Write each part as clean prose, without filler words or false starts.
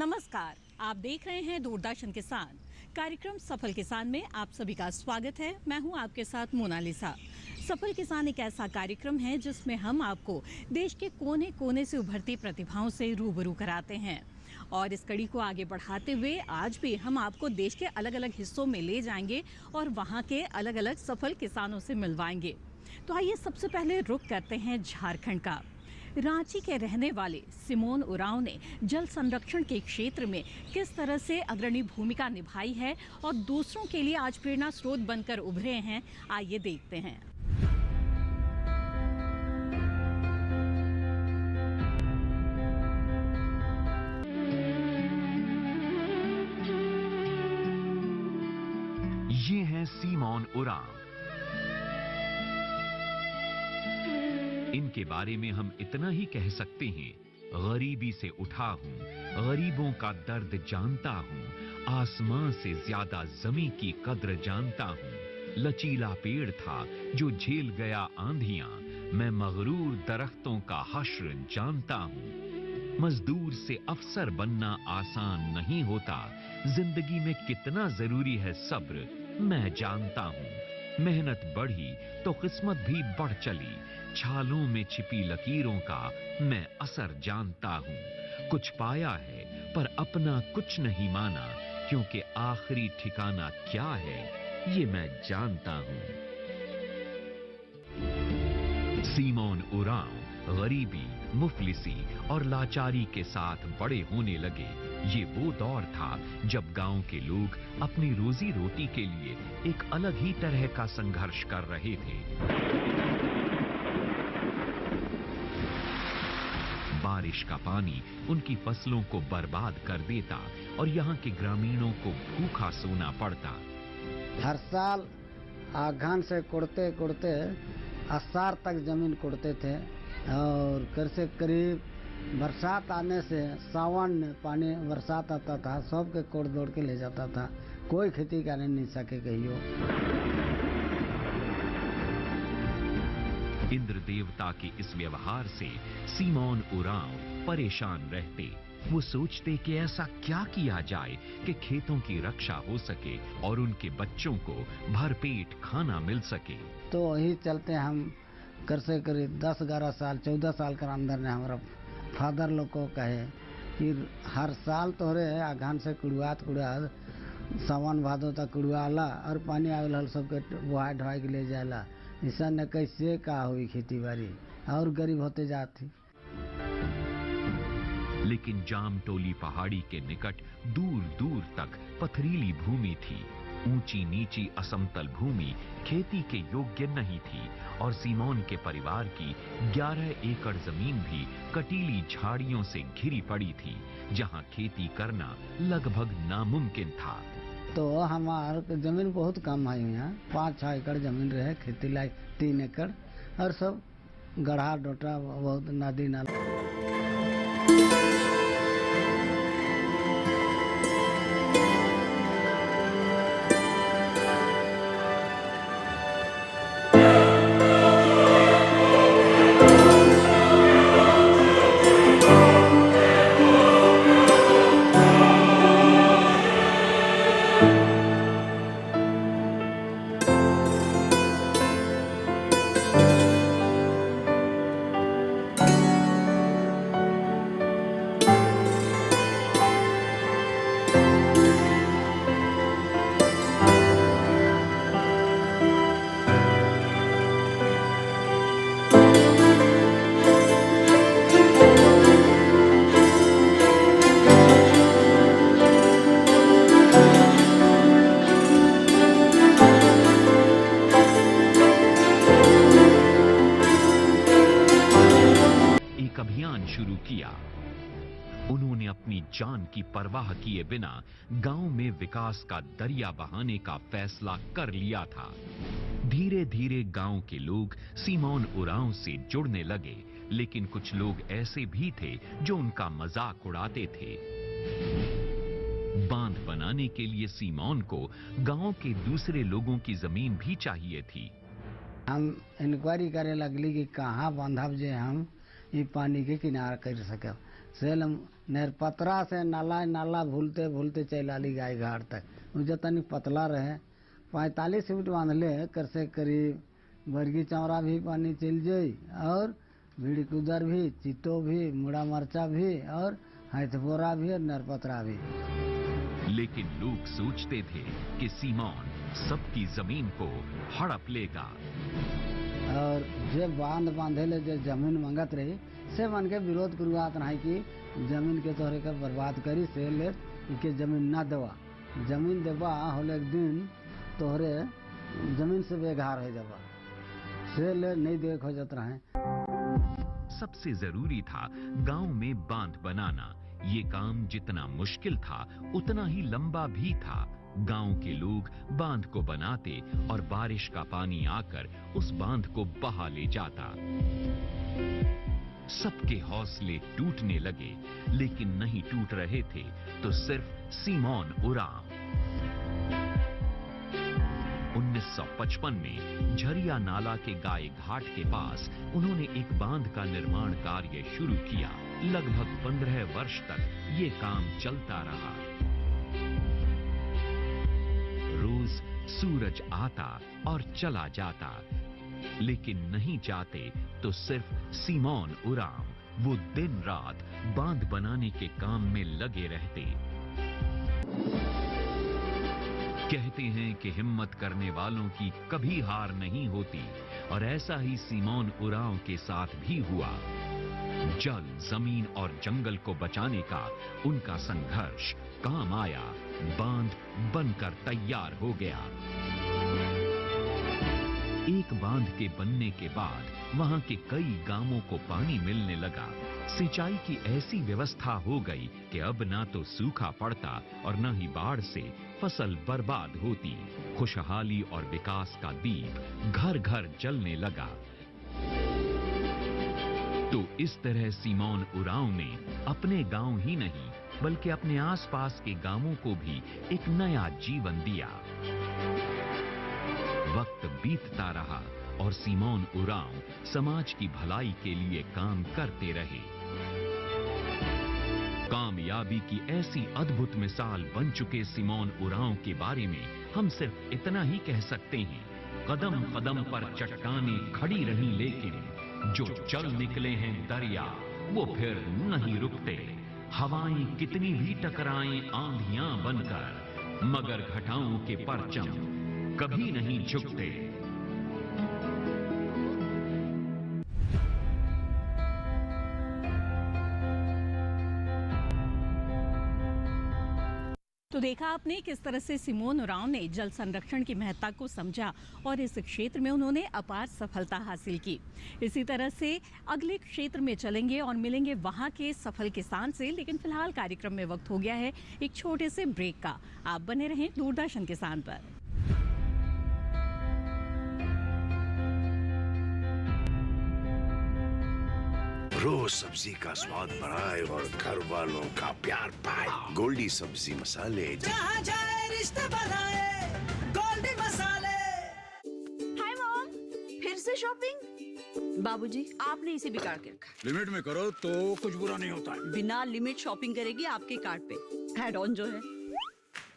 नमस्कार, आप देख रहे हैं दूरदर्शन किसान। कार्यक्रम सफल किसान में आप सभी का स्वागत है। मैं हूं आपके साथ मोनालिसा। सफल किसान एक ऐसा कार्यक्रम है जिसमें हम आपको देश के कोने कोने से उभरती प्रतिभाओं से रूबरू कराते हैं। और इस कड़ी को आगे बढ़ाते हुए आज भी हम आपको देश के अलग अलग हिस्सों में ले जाएंगे और वहां के अलग अलग सफल किसानों से मिलवाएंगे। तो आइए सबसे पहले रुख करते हैं झारखंड का। रांची के रहने वाले सिमोन उरांव ने जल संरक्षण के क्षेत्र में किस तरह से अग्रणी भूमिका निभाई है और दूसरों के लिए आज प्रेरणा स्रोत बनकर उभरे हैं, आइए देखते हैं। ये हैं सिमोन उरांव। इनके बारे में हम इतना ही कह सकते हैं, गरीबी से उठा हूं, गरीबों का दर्द जानता हूं, आसमां से ज्यादा जमीन की कद्र जानता हूं। लचीला पेड़ था जो झेल गया आंधियां, मैं मगरूर दरख्तों का हश्र जानता हूं। मजदूर से अफसर बनना आसान नहीं होता, जिंदगी में कितना जरूरी है सब्र मैं जानता हूं। मेहनत बढ़ी तो किस्मत भी बढ़ चली, छालों में छिपी लकीरों का मैं असर जानता हूं। कुछ पाया है पर अपना कुछ नहीं माना, क्योंकि आखिरी ठिकाना क्या है ये मैं जानता हूं। सिमोन उरांव गरीबी, मुफलिसी और लाचारी के साथ बड़े होने लगे। ये वो दौर था जब गांव के लोग अपनी रोजी रोटी के लिए एक अलग ही तरह का संघर्ष कर रहे थे। बारिश का पानी उनकी फसलों को बर्बाद कर देता और यहाँ के ग्रामीणों को भूखा सोना पड़ता। हर साल आघन से कुड़ते कुड़ते आसार तक जमीन कुड़ते थे और कैसे करीब बरसात आने से सावन में पानी बरसात आता था, सबके कोड़ दौड़ के ले जाता था, कोई खेती करने नहीं सके कहियो। इंद्र देवता के इस व्यवहार से सिमोन उरांव परेशान रहते। वो सोचते कि ऐसा क्या किया जाए कि खेतों की रक्षा हो सके और उनके बच्चों को भरपेट खाना मिल सके। तो वही चलते हम कैसे करीब 10-11 साल 14 साल के अंदर ने हमारा फादर लोग को कहे कि हर साल तोहरे आघान से कुड़ुआत सावन भादो तक कुड़ुआला और पानी आवेला सबके बुहाई ढुआई के ले जाएला। ऐसा न कैसे का हुई खेती बाड़ी और गरीब होते जाती। लेकिन जामटोली पहाड़ी के निकट दूर दूर तक पथरीली भूमि थी। ऊंची नीची असमतल भूमि खेती के योग्य नहीं थी और सिमोन के परिवार की 11 एकड़ जमीन भी कटीली झाड़ियों से घिरी पड़ी थी, जहां खेती करना लगभग नामुमकिन था। तो हमार जमीन बहुत कम है, यहाँ 5-6 एकड़ जमीन रहे खेती लायक, 3 एकड़ और सब गढ़ा डोटा बहुत नदी नाला। शुरू किया। उन्होंने अपनी जान की परवाह किए बिना गांव में विकास का दरिया बहाने का फैसला कर लिया था। धीरे धीरे गांव के लोग सिमोन उरांव से जुड़ने लगे, लेकिन कुछ लोग ऐसे भी थे जो उनका मजाक उड़ाते थे। बांध बनाने के लिए सिमोन को गांव के दूसरे लोगों की जमीन भी चाहिए थी। हम इंक्वायरी करे लगली कि कहाँ बांधब जे हम ये पानी के किनारा कर सके। सेल हम नेरपतरा से नाला नाला भूलते भूलते चैलाली गाय घाट तक मुझे तनी पतला रहे 45 फीट बांधले कर से करीब बरगी चौरा भी पानी चल जाई और भीड़ कुदर भी, चितो भी, मुड़ा मरचा भी और हैथपोरा भी और नरपतरा भी। लेकिन लोग सोचते थे कि सीमोन सबकी जमीन को हड़प लेगा। और जे बांध बांधेले जे जमीन मंगत रही से मन के विरोध करुआत नहीं कि जमीन के तोहरे के बर्बाद करी से ले के जमीन ना देवा, जमीन देवा होले एक दिन तोहरे जमीन से बेघर हो जावा से ले नहीं देख हो जात रहे। सबसे जरूरी था गांव में बांध बनाना। ये काम जितना मुश्किल था उतना ही लंबा भी था। गांव के लोग बांध को बनाते और बारिश का पानी आकर उस बांध को बहा ले जाता। सबके हौसले टूटने लगे, लेकिन नहीं टूट रहे थे तो सिर्फ सीमोन उरांव। 1955 में झरिया नाला के गाय घाट के पास उन्होंने एक बांध का निर्माण कार्य शुरू किया। लगभग 15 वर्ष तक ये काम चलता रहा। रोज सूरज आता और चला जाता, लेकिन नहीं जाते तो सिर्फ सीमोन उरांव वो दिन रात बांध बनाने के काम में लगे रहते। कहते हैं कि हिम्मत करने वालों की कभी हार नहीं होती, और ऐसा ही सीमोन उरांव के साथ भी हुआ। जल, जमीन और जंगल को बचाने का उनका संघर्ष काम आया। बांध बनकर तैयार हो गया। एक बांध के बनने के बाद वहां के कई गांवों को पानी मिलने लगा। सिंचाई की ऐसी व्यवस्था हो गई कि अब ना तो सूखा पड़ता और न ही बाढ़ से फसल बर्बाद होती। खुशहाली और विकास का दीप घर घर जलने लगा। तो इस तरह सीमोन उरांव ने अपने गांव ही नहीं बल्कि अपने आसपास के गांवों को भी एक नया जीवन दिया। वक्त बीतता रहा और सीमोन उरांव समाज की भलाई के लिए काम करते रहे। कामयाबी की ऐसी अद्भुत मिसाल बन चुके सीमोन उरांव के बारे में हम सिर्फ इतना ही कह सकते हैं, कदम कदम पर चट्टानें खड़ी रहीं, लेकिन जो चल निकले हैं दरिया वो फिर नहीं रुकते। हवाएं कितनी भी टकराएं आंधियां बनकर, मगर घटाओं के परचम कभी नहीं झुकते। तो देखा आपने किस तरह से सीमोन उरांव ने जल संरक्षण की महत्ता को समझा और इस क्षेत्र में उन्होंने अपार सफलता हासिल की। इसी तरह से अगले क्षेत्र में चलेंगे और मिलेंगे वहां के सफल किसान से, लेकिन फिलहाल कार्यक्रम में वक्त हो गया है एक छोटे से ब्रेक का। आप बने रहें दूरदर्शन किसान पर। रोज सब्जी का स्वाद बढ़ाए और घर वालों का प्यार पाए। गोल्डी सब्जी मसाले, जहाँ जाए रिश्ते बनाए, गोल्डी मसाले। हाय मॉम, फिर से शॉपिंग? बाबूजी, आपने इसे बिगाड़ के रखा। लिमिट में करो तो कुछ बुरा नहीं होता है। बिना लिमिट शॉपिंग करेगी आपके कार्ड पे ऐड ऑन जो है।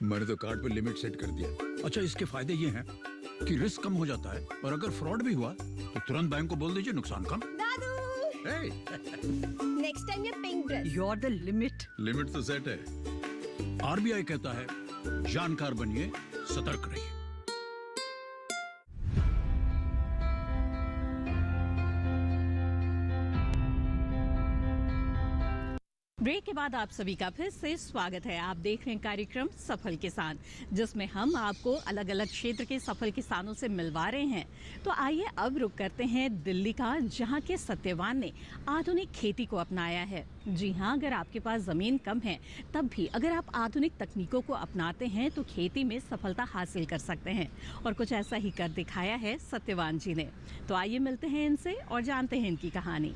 मैंने तो कार्ड पे लिमिट सेट कर दिया। अच्छा, इसके फायदे ये हैं कि रिस्क कम हो जाता है और अगर फ्रॉड भी हुआ तो तुरंत बैंक को बोल दीजिए, नुकसान कम। दादू, नेक्स्ट टाइम ये pink dress. You are the limit. Limit तो सेट है। आरबीआई कहता है जानकार बनिए, सतर्क रहिए। ब्रेक के बाद आप सभी का फिर से स्वागत है। आप देख रहे हैं कार्यक्रम सफल किसान, जिसमें हम आपको अलग अलग क्षेत्र के सफल किसानों से मिलवा रहे हैं। तो आइए अब रुक करते हैं दिल्ली का, जहां के सत्यवान ने आधुनिक खेती को अपनाया है। जी हां, अगर आपके पास ज़मीन कम है तब भी अगर आप आधुनिक तकनीकों को अपनाते हैं तो खेती में सफलता हासिल कर सकते हैं, और कुछ ऐसा ही कर दिखाया है सत्यवान जी ने। तो आइए मिलते हैं इनसे और जानते हैं इनकी कहानी।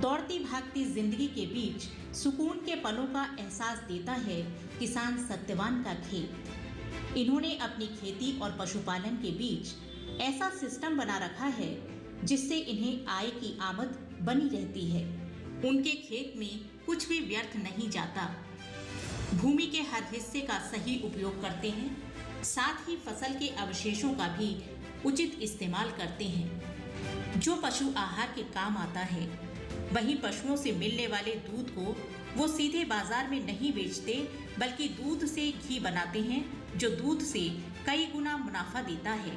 दौड़ती भागती जिंदगी के बीच सुकून के पलों का एहसास देता है किसान सत्यवान का खेत। इन्होंने अपनी खेती और पशुपालन के बीच ऐसा सिस्टम बना रखा है जिससे इन्हें आय की आमद बनी रहती है। उनके खेत में कुछ भी व्यर्थ नहीं जाता। भूमि के हर हिस्से का सही उपयोग करते हैं, साथ ही फसल के अवशेषों का भी उचित इस्तेमाल करते हैं जो पशु आहार के काम आता है। वहीं पशुओं से मिलने वाले दूध को वो सीधे बाजार में नहीं बेचते, बल्कि दूध से घी बनाते हैं जो दूध से कई गुना मुनाफा देता है।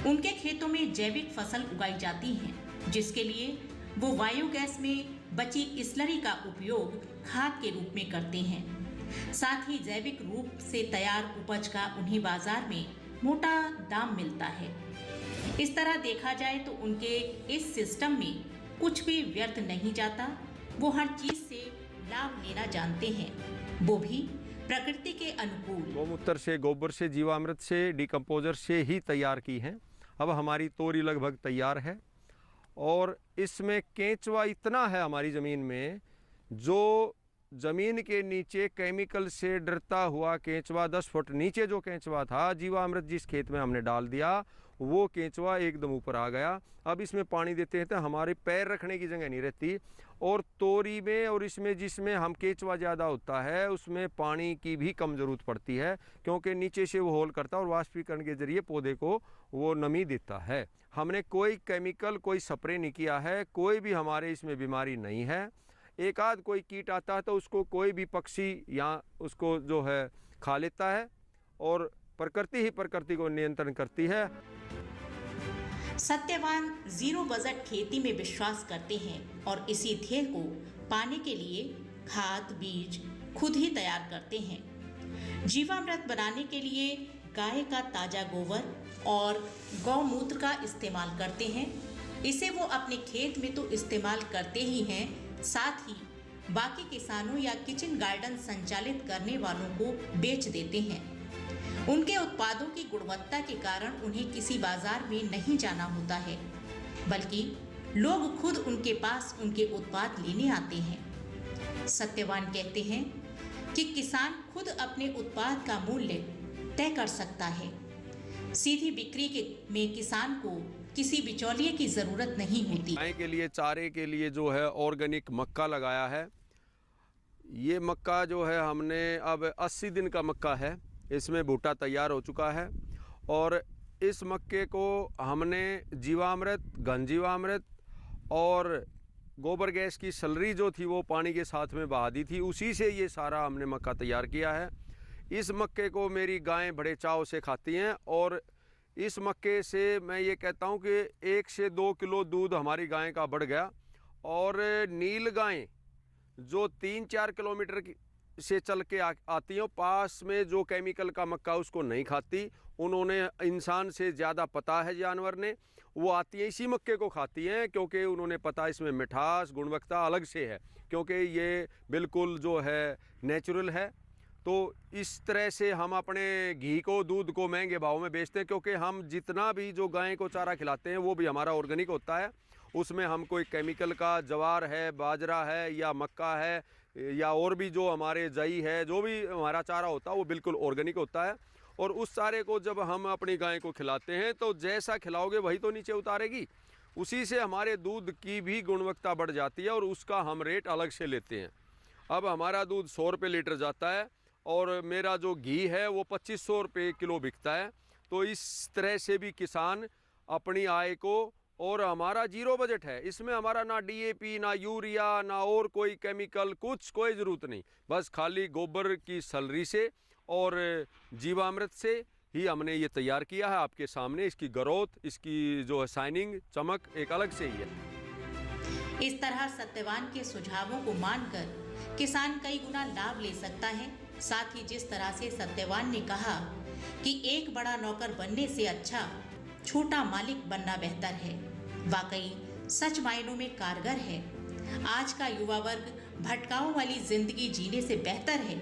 उनके खेतों में जैविक फसल उगाई जाती है, जिसके लिए वो बायोगैस में बची स्लरी का उपयोग खाद के रूप में करते हैं। साथ ही जैविक रूप से तैयार उपज का उन्हें बाजार में मोटा दाम मिलता है। इस तरह देखा जाए तो उनके इस सिस्टम में कुछ भी व्यर्थ नहीं जाता। वो हर चीज से लाभ लेना जानते हैं, वो भी प्रकृति के अनुकूल। गौमूत्र से, गोबर से, जीवामृत से, डिकम्पोजर से ही तैयार की हैं। अब हमारी तोरी लगभग तैयार है और इसमें केंचुआ इतना है हमारी ज़मीन में, जो ज़मीन के नीचे केमिकल से डरता हुआ केंचुआ 10 फुट नीचे जो केंचुआ था, जीवामृत जिस खेत में हमने डाल दिया वो केंचुआ एकदम ऊपर आ गया। अब इसमें पानी देते हैं तो हमारे पैर रखने की जगह नहीं रहती। और तोरी में और इसमें जिसमें हम केंचुआ ज़्यादा होता है उसमें पानी की भी कम ज़रूरत पड़ती है, क्योंकि नीचे से वो होल करता है और वाष्पीकरण के जरिए पौधे को वो नमी देता है। हमने कोई केमिकल, कोई स्प्रे नहीं किया है, कोई भी हमारे इसमें बीमारी नहीं है। एक आध कोई कीट आता है तो उसको कोई भी पक्षी या उसको जो है खा लेता है और प्रकृति ही प्रकृति को नियंत्रण करती है। सत्यवान जीरो बजट खेती में विश्वास करते हैं और इसी ध्येय को पाने के लिए खाद बीज खुद ही तैयार करते हैं। जीवामृत बनाने के लिए गाय का ताजा गोबर और गौमूत्र का इस्तेमाल करते हैं। इसे वो अपने खेत में तो इस्तेमाल करते ही हैं, साथ ही बाकी किसानों या किचन गार्डन संचालित करने वालों को बेच देते हैं। उनके उत्पादों की गुणवत्ता के कारण उन्हें किसी बाजार में नहीं जाना होता है, बल्कि लोग खुद उनके पास उनके उत्पाद लेने आते हैं। सत्यवान कहते हैं कि किसान खुद अपने उत्पाद का मूल्य तय कर सकता है। सीधी बिक्री में किसान को किसी बिचौलिए की जरूरत नहीं होती। गाय के लिए चारे के लिए जो है ऑर्गेनिक मक्का लगाया है। ये मक्का जो है हमने अब 80 दिन का मक्का है, इसमें भुट्टा तैयार हो चुका है और इस मक्के को हमने जीवामृत, घन जीवामृत और गोबर गैस की सलरी जो थी वो पानी के साथ में बहा दी थी, उसी से ये सारा हमने मक्का तैयार किया है। इस मक्के को मेरी गायें बड़े चाव से खाती हैं और इस मक्के से मैं ये कहता हूँ कि 1 से 2 किलो दूध हमारी गाय का बढ़ गया। और नील गायें जो 3-4 किलोमीटर से चल के आती हैं, पास में जो केमिकल का मक्का उसको नहीं खाती, उन्होंने इंसान से ज़्यादा पता है जानवर ने, वो आती हैं इसी मक्के को खाती हैं, क्योंकि उन्होंने पता इसमें मिठास गुणवत्ता अलग से है, क्योंकि ये बिल्कुल जो है नेचुरल है। तो इस तरह से हम अपने घी को, दूध को महंगे भाव में बेचते हैं, क्योंकि हम जितना भी जो गाय को चारा खिलाते हैं वो भी हमारा ऑर्गेनिक होता है। उसमें हम कोई केमिकल का, जवार है, बाजरा है या मक्का है या और भी जो हमारे जई है, जो भी हमारा चारा होता है वो बिल्कुल ऑर्गेनिक होता है। और उस चारे को जब हम अपनी गाय को खिलाते हैं तो जैसा खिलाओगे वही तो नीचे उतारेगी, उसी से हमारे दूध की भी गुणवत्ता बढ़ जाती है और उसका हम रेट अलग से लेते हैं। अब हमारा दूध 100 रुपये लीटर जाता है और मेरा जो घी है वो 2500 रुपये किलो बिकता है। तो इस तरह से भी किसान अपनी आय को, और हमारा जीरो बजट है, इसमें हमारा ना डीएपी, ना यूरिया, ना और कोई केमिकल, कोई ज़रूरत नहीं, बस खाली गोबर की सलरी से और जीवामृत से ही हमने ये तैयार किया है। आपके सामने इसकी ग्रोथ, इसकी जो है शाइनिंग, चमक एक अलग से ही है। इस तरह सत्यवान के सुझावों को मानकर किसान कई गुना लाभ ले सकता है। साथ ही जिस तरह से सत्यवान ने कहा कि एक बड़ा नौकर बनने से अच्छा छोटा मालिक बनना बेहतर है, वाकई सच मायनों में कारगर है। आज का युवा वर्ग भटकाओं वाली जिंदगी जीने से बेहतर है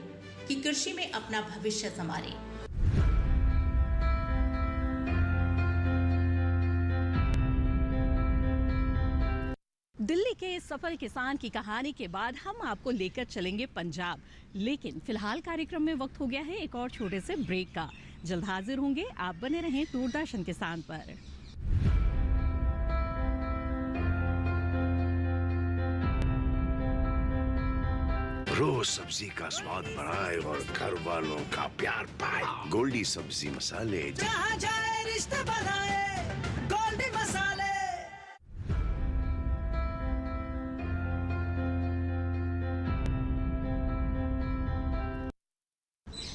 कि कृषि में अपना भविष्य संवारे। दिल्ली के सफल किसान की कहानी के बाद हम आपको लेकर चलेंगे पंजाब, लेकिन फिलहाल कार्यक्रम में वक्त हो गया है एक और छोटे से ब्रेक का। जल्द हाजिर होंगे, आप बने रहें दूरदर्शन किसान पर। रोज सब्जी का स्वाद बढ़ाए और घर वालों का प्यार पाए। गोल्डी सब्जी मसाले, जहाँ जाए रिश्ते बनाए गोल्डी मसाले।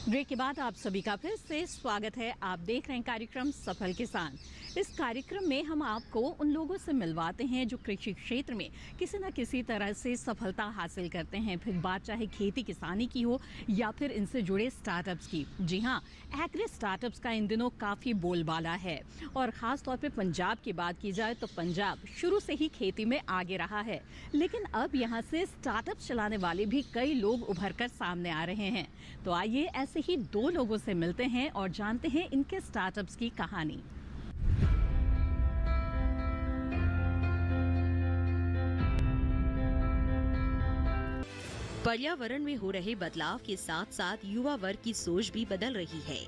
ब्रेक के बाद आप सभी का फिर से स्वागत है। आप देख रहे हैं कार्यक्रम सफल किसान। इस कार्यक्रम में हम आपको उन लोगों से मिलवाते हैं जो कृषि क्षेत्र में किसी न किसी तरह से सफलता हासिल करते हैं, फिर बात चाहे खेती किसानी की हो या फिर इनसे जुड़े स्टार्टअप्स की। जी हाँ, एग्री स्टार्टअप्स का इन दिनों काफ़ी बोलबाला है और ख़ास तौर पे पंजाब की बात की जाए तो पंजाब शुरू से ही खेती में आगे रहा है, लेकिन अब यहाँ से स्टार्टअप चलाने वाले भी कई लोग उभर कर सामने आ रहे हैं। तो आइए ऐसे ही दो लोगों से मिलते हैं और जानते हैं इनके स्टार्टअप्स की कहानी। पर्यावरण में हो रहे बदलाव के साथ साथ युवा वर्ग की सोच भी बदल रही है।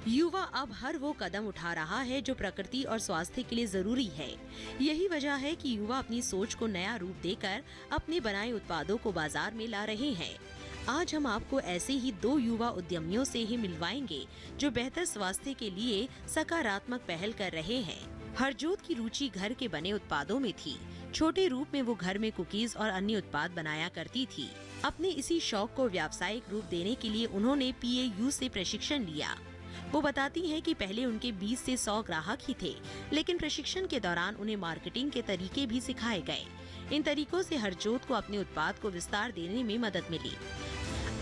युवा अब हर वो कदम उठा रहा है जो प्रकृति और स्वास्थ्य के लिए जरूरी है। यही वजह है कि युवा अपनी सोच को नया रूप देकर अपने बनाए उत्पादों को बाजार में ला रहे हैं। आज हम आपको ऐसे ही दो युवा उद्यमियों से ही मिलवाएंगे जो बेहतर स्वास्थ्य के लिए सकारात्मक पहल कर रहे हैं। हरजोत की रुचि घर के बने उत्पादों में थी। छोटे रूप में वो घर में कुकीज और अन्य उत्पाद बनाया करती थी। अपने इसी शौक को व्यावसायिक रूप देने के लिए उन्होंने PAU से प्रशिक्षण लिया। वो बताती हैं कि पहले उनके 20 से 100 ग्राहक ही थे, लेकिन प्रशिक्षण के दौरान उन्हें मार्केटिंग के तरीके भी सिखाए गए। इन तरीकों से हरजोत को अपने उत्पाद को विस्तार देने में मदद मिली।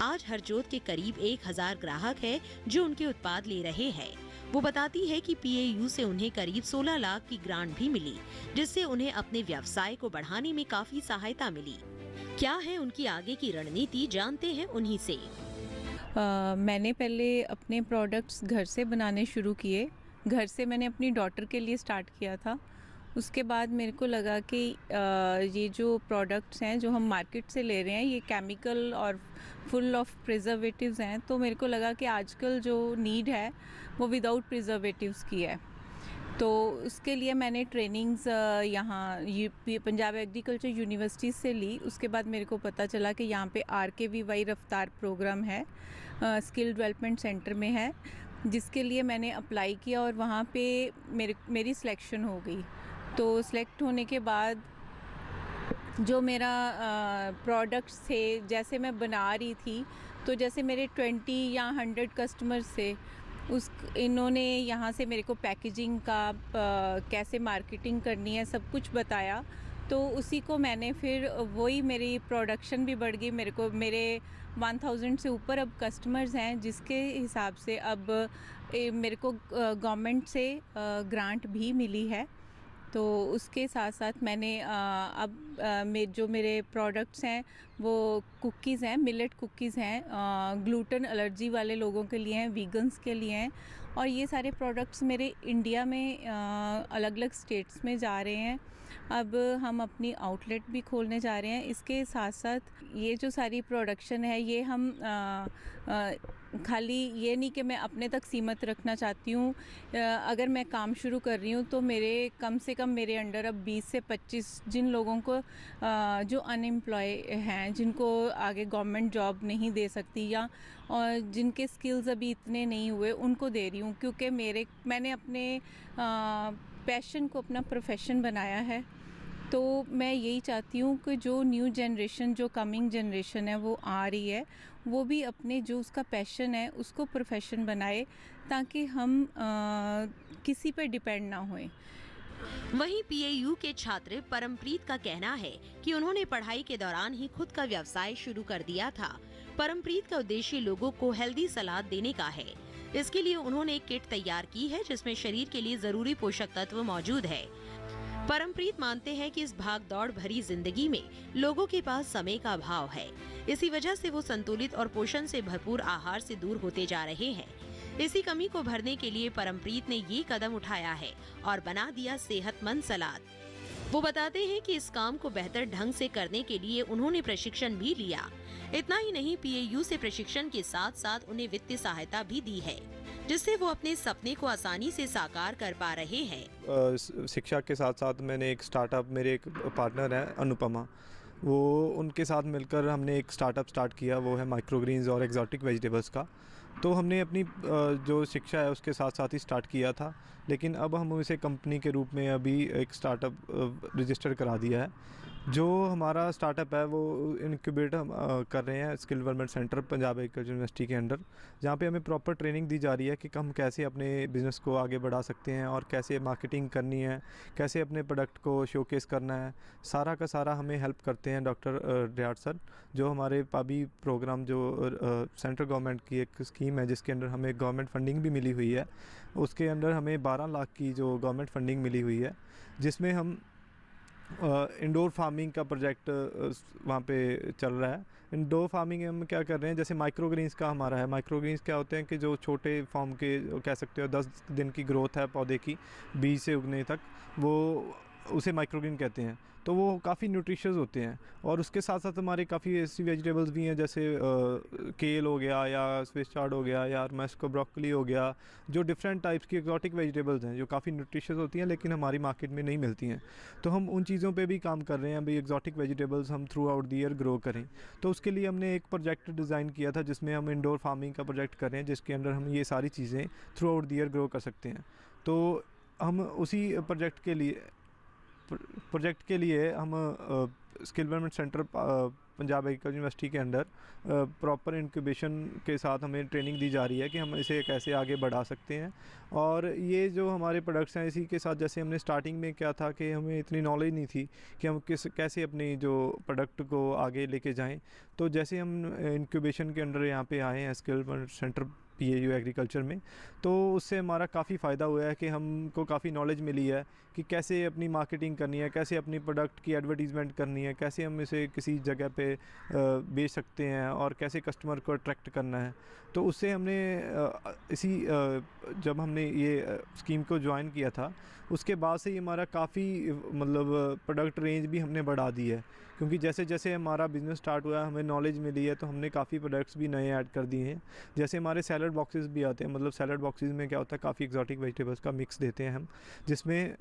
आज हरजोत के करीब 1000 ग्राहक है जो उनके उत्पाद ले रहे हैं। वो बताती है कि PAU से उन्हें करीब 16 लाख की ग्रांट भी मिली, जिससे उन्हें अपने व्यवसाय को बढ़ाने में काफी सहायता मिली। क्या है उनकी आगे की रणनीति, जानते हैं उन्हीं से। मैंने पहले अपने प्रोडक्ट्स घर से बनाने शुरू किए। घर से मैंने अपनी डॉटर के लिए स्टार्ट किया था। उसके बाद मेरे को लगा कि ये जो प्रोडक्ट्स हैं जो हम मार्केट से ले रहे हैं ये केमिकल और फुल ऑफ प्रिजर्वेटिव्स हैं, तो मेरे को लगा कि आजकल जो नीड है वो विदाउट प्रिजर्वेटिव्स की है। तो उसके लिए मैंने ट्रेनिंग्स यहाँ पंजाब एग्रीकल्चर यूनिवर्सिटी से ली। उसके बाद मेरे को पता चला कि यहाँ पे RKVY रफ्तार प्रोग्राम है, स्किल डेवलपमेंट सेंटर में है, जिसके लिए मैंने अप्लाई किया और वहाँ पे मेरी सिलेक्शन हो गई। तो सिलेक्ट होने के बाद जो मेरा प्रोडक्ट्स थे जैसे मैं बना रही थी, तो जैसे मेरे 20 या 100 कस्टमर्स थे, इन्होंने यहाँ से मेरे को पैकेजिंग का कैसे मार्केटिंग करनी है सब कुछ बताया। तो उसी को मैंने फिर वही मेरी प्रोडक्शन भी बढ़ गई। मेरे 1000 से ऊपर अब कस्टमर्स हैं, जिसके हिसाब से अब मेरे को गवर्नमेंट से ग्रांट भी मिली है। तो उसके साथ साथ मैंने अब जो मेरे प्रोडक्ट्स हैं वो कुकीज़ हैं, मिलेट कुकीज़ हैं, ग्लूटेन एलर्जी वाले लोगों के लिए हैं, वीगन्स के लिए हैं। और ये सारे प्रोडक्ट्स मेरे इंडिया में अलग अलग स्टेट्स में जा रहे हैं। अब हम अपनी आउटलेट भी खोलने जा रहे हैं। इसके साथ साथ ये जो सारी प्रोडक्शन है ये हम खाली ये नहीं कि मैं अपने तक सीमित रखना चाहती हूँ। अगर मैं काम शुरू कर रही हूँ तो मेरे कम से कम मेरे अंडर अब 20 से 25 जिन लोगों को जो अनएम्प्लॉय हैं, जिनको आगे गवर्नमेंट जॉब नहीं दे सकती या और जिनके स्किल्स अभी इतने नहीं हुए, उनको दे रही हूँ। क्योंकि मैंने अपने पैशन को अपना प्रोफेशन बनाया है। तो मैं यही चाहती हूँ कि जो न्यू जनरेशन, जो कमिंग जनरेशन है वो आ रही है, वो भी अपने जो उसका पैशन है उसको प्रोफेशन बनाए, ताकि हम किसी पे डिपेंड ना होएं। वहीं PAU के छात्र परमप्रीत का कहना है कि उन्होंने पढ़ाई के दौरान ही खुद का व्यवसाय शुरू कर दिया था। परमप्रीत का उद्देश्य लोगों को हेल्दी सलाद देने का है। इसके लिए उन्होंने एक किट तैयार की है जिसमें शरीर के लिए जरूरी पोषक तत्व मौजूद है। परमप्रीत मानते हैं कि इस भाग दौड़ भरी जिंदगी में लोगों के पास समय का अभाव है। इसी वजह से वो संतुलित और पोषण से भरपूर आहार से दूर होते जा रहे हैं। इसी कमी को भरने के लिए परमप्रीत ने ये कदम उठाया है और बना दिया सेहतमंद सलाद। वो बताते हैं कि इस काम को बेहतर ढंग से करने के लिए उन्होंने प्रशिक्षण भी लिया। इतना ही नहीं, PAU से प्रशिक्षण के साथ साथ उन्हें वित्तीय सहायता भी दी है, जिससे वो अपने सपने को आसानी से साकार कर पा रहे हैं। शिक्षा के साथ साथ मैंने एक स्टार्टअप, मेरे एक पार्टनर है अनुपमा, वो उनके साथ मिलकर हमने एक स्टार्टअप स्टार्ट किया, वो है माइक्रोग्रीन्स और एक्जॉटिक वेजिटेबल्स का। तो हमने अपनी जो शिक्षा है उसके साथ साथ ही स्टार्ट किया था, लेकिन अब हम इसे कंपनी के रूप में अभी एक स्टार्टअप रजिस्टर करा दिया है। जो हमारा स्टार्टअप है वो इनक्यूबेट हम कर रहे हैं skill development centre Punjab agriculture university के अंडर, जहाँ पे हमें प्रॉपर ट्रेनिंग दी जा रही है कि हम कैसे अपने बिज़नेस को आगे बढ़ा सकते हैं और कैसे मार्केटिंग करनी है, कैसे अपने प्रोडक्ट को शोकेस करना है। सारा का सारा हमें हेल्प करते हैं डॉक्टर रियाड सर, जो हमारे पाबी प्रोग्राम जो सेंट्रल गवर्नमेंट की एक स्कीम है जिसके अंडर हमें गवर्नमेंट फंडिंग भी मिली हुई है। उसके अंडर हमें 12 लाख की जो गवर्नमेंट फंडिंग मिली हुई है, जिसमें हम इंडोर फार्मिंग का प्रोजेक्ट वहाँ पे चल रहा है। इंडोर फार्मिंग हम क्या कर रहे हैं, जैसे माइक्रोग्रीन्स का हमारा है। माइक्रोग्रीन्स क्या होते हैं कि जो छोटे फॉर्म के कह सकते हो 10 दिन की ग्रोथ है पौधे की, बीज से उगने तक, वो उसे माइक्रोग्रीन कहते हैं। तो वो काफ़ी न्यूट्रिशियस होते हैं। और उसके साथ साथ हमारे काफ़ी ऐसी वेजिटेबल्स भी हैं, जैसे केल हो गया या स्विस चार्ड हो गया या मैस्को ब्रोकली हो गया, जो डिफरेंट टाइप्स की एक्जॉटिक वेजिटेबल्स हैं जो काफ़ी न्यूट्रिशियस होती हैं लेकिन हमारी मार्केट में नहीं मिलती हैं। तो हम उन चीज़ों पे भी काम कर रहे हैं, भाई एक्जॉटिक वेजिटेबल्स हम through out the year grow करें। तो उसके लिए हमने एक प्रोजेक्ट डिज़ाइन किया था जिसमें हम इंडोर फार्मिंग का प्रोजेक्ट कर रहे हैं, जिसके अंदर हम ये सारी चीज़ें through out the year grow कर सकते हैं। तो हम उसी प्रोजेक्ट के लिए हम skill development centre Punjab agriculture university के अंडर प्रॉपर इंक्यूबेशन के साथ हमें ट्रेनिंग दी जा रही है कि हम इसे कैसे आगे बढ़ा सकते हैं। और ये जो हमारे प्रोडक्ट्स हैं, इसी के साथ जैसे हमने स्टार्टिंग में क्या था कि हमें इतनी नॉलेज नहीं थी कि हम कैसे अपनी जो प्रोडक्ट को आगे लेके जाएं। तो जैसे हम इंक्यूबेशन के अंडर यहाँ पे आए हैं skill development centre PAU agriculture में, तो उससे हमारा काफ़ी फ़ायदा हुआ है कि हमको काफ़ी नॉलेज मिली है कि कैसे अपनी मार्केटिंग करनी है, कैसे अपनी प्रोडक्ट की एडवर्टीज़मेंट करनी है, कैसे हम इसे किसी जगह पे बेच सकते हैं और कैसे कस्टमर को अट्रैक्ट करना है। तो उससे हमने जब हमने ये स्कीम को ज्वाइन किया था, उसके बाद से ही हमारा काफ़ी मतलब प्रोडक्ट रेंज भी हमने बढ़ा दी है, क्योंकि जैसे जैसे हमारा बिज़नेस स्टार्ट हुआ है हमें नॉलेज मिली है, तो हमने काफ़ी प्रोडक्ट्स भी नए ऐड कर दिए हैं। जैसे हमारे सैलड बॉक्सेस भी आते हैं, मतलब सैलड बॉक्सेस में क्या होता है, काफ़ी एक्जॉटिक वेजिटेबल्स का मिक्स देते हैं हम, जिसमें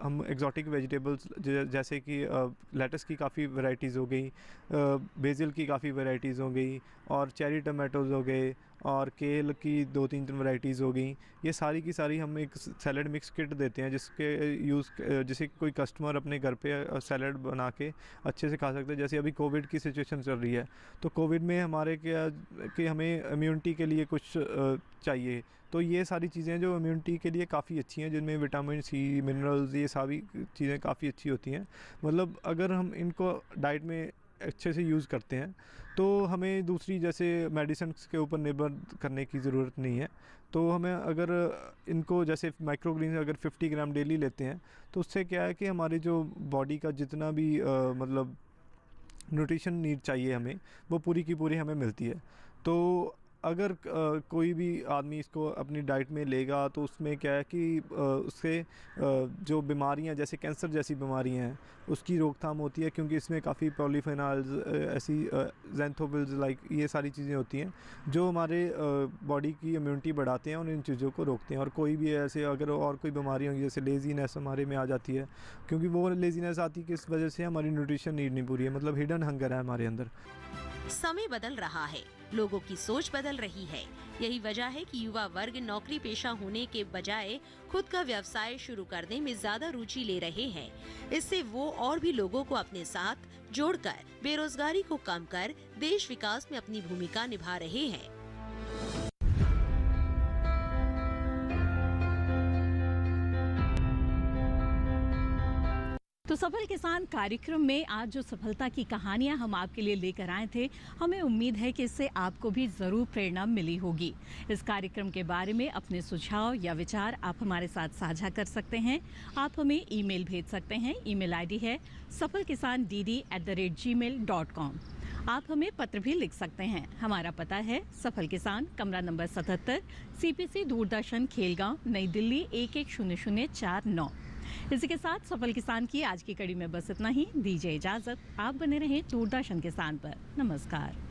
हम एक्जॉटिक वेजिटेबल्स जैसे कि लेटस की काफ़ी वैरायटीज़ हो गई, बेसिल की काफ़ी वैरायटीज़ हो गई, और चेरी टमाटोज़ हो गए, और केल की 2-3 वैरायटीज़ हो गई। ये सारी की सारी हम एक सैलड मिक्स किट देते हैं जिसे कोई कस्टमर अपने घर पे सैलड बना के अच्छे से खा सकते हैं। जैसे अभी कोविड की सिचुएशन चल रही है, तो कोविड में हमारे कि हमें इम्यूनिटी के लिए कुछ चाहिए, तो ये सारी चीज़ें जो इम्यूनिटी के लिए काफ़ी अच्छी हैं, जिनमें विटामिन C, मिनरल्स, ये सारी चीज़ें काफ़ी अच्छी होती हैं। मतलब अगर हम इनको डाइट में अच्छे से यूज़ करते हैं तो हमें दूसरी जैसे मेडिसिन के ऊपर निर्भर करने की ज़रूरत नहीं है। तो हमें अगर इनको जैसे माइक्रोग्रीन अगर 50 ग्राम डेली लेते हैं, तो उससे क्या है कि हमारी जो बॉडी का जितना भी मतलब न्यूट्रिशन नीड चाहिए हमें, वो पूरी की पूरी हमें मिलती है। तो अगर कोई भी आदमी इसको अपनी डाइट में लेगा तो उसमें क्या है कि उससे जो बीमारियां जैसे कैंसर जैसी बीमारियां हैं उसकी रोकथाम होती है, क्योंकि इसमें काफ़ी पॉलीफेनॉल्स, ऐसी ज़ैंथोफिल्स लाइक ये सारी चीज़ें होती हैं जो हमारे बॉडी की इम्यूनिटी बढ़ाते हैं और इन चीज़ों को रोकते हैं। और कोई भी ऐसे अगर और कोई बीमारी होगी जैसे लेज़ीनेस हमारे में आ जाती है, क्योंकि वो लेज़ीनेस आती है कि इस वजह से हमारी न्यूट्रिशन नीड नहीं पूरी है, मतलब हिडन हंगर है हमारे अंदर। समय बदल रहा है, लोगों की सोच बदल रही है। यही वजह है कि युवा वर्ग नौकरी पेशा होने के बजाय खुद का व्यवसाय शुरू करने में ज्यादा रुचि ले रहे हैं। इससे वो और भी लोगों को अपने साथ जोड़कर बेरोजगारी को कम कर देश विकास में अपनी भूमिका निभा रहे हैं। तो सफल किसान कार्यक्रम में आज जो सफलता की कहानियां हम आपके लिए लेकर आए थे, हमें उम्मीद है कि इससे आपको भी ज़रूर प्रेरणा मिली होगी। इस कार्यक्रम के बारे में अपने सुझाव या विचार आप हमारे साथ साझा कर सकते हैं। आप हमें ईमेल भेज सकते हैं। ईमेल आईडी है safalkisandd@gmail.com। आप हमें पत्र भी लिख सकते हैं। हमारा पता है सफल किसान, कमरा नंबर 77, CPC दूरदर्शन, खेलगांव, नई दिल्ली 110049। इसी के साथ सफल किसान की आज की कड़ी में बस इतना ही। दीजिए इजाजत, आप बने रहें दूरदर्शन किसान पर। नमस्कार।